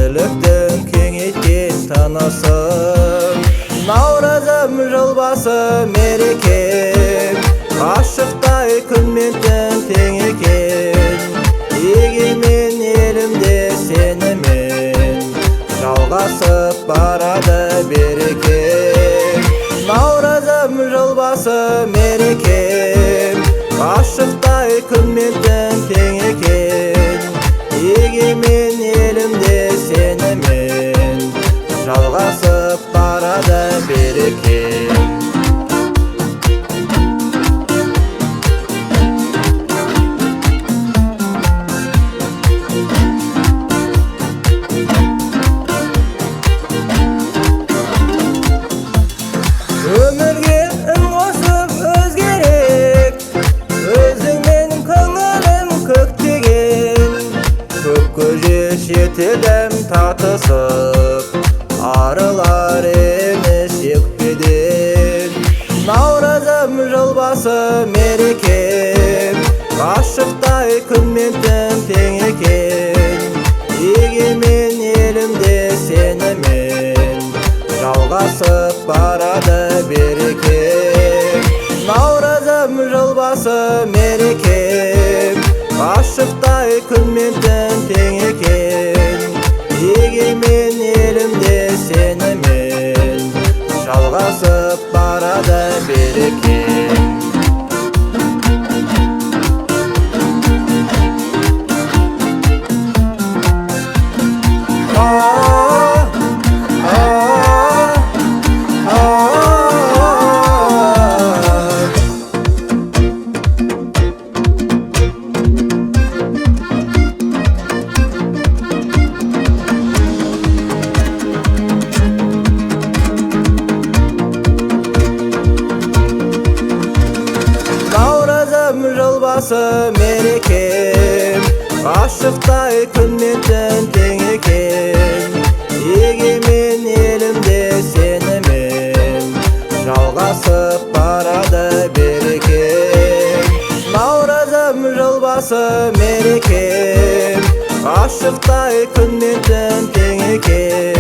Ізгіліктің кеңейткен тынысым, Наурызым жыл басы мерекем, Ғашықтай күнменен тең екен. Егемен елімде сенімен, жалғасып барады берекем. Наурызым жыл басы мерекем, Ғашықтай күнменен тең екен. Егемен елімде сенімен, жалғасып барады берекем. Өмірге үн қосып өзгерек, өзіңмен көңілім көктеген. Көп көже шетелім татысып, арылар емес екпеден. Наурызым жыл басы мерекем, ғашықтай күнменен тең екен. Егемен елімде сенімен, жалғасып барады берекем. Наурызым жыл басы мерекем, ғашықтай күнменен тең екен. Егемен елімде сенімен, жалғасып барады берекем. Жыл басы мерекем, ғашықтай күнменен тең екен. Егемен елімде сенімен, жалғасып барады берекем. Наурызым жыл басы мерекем, ғашықтай күнменен тең екен.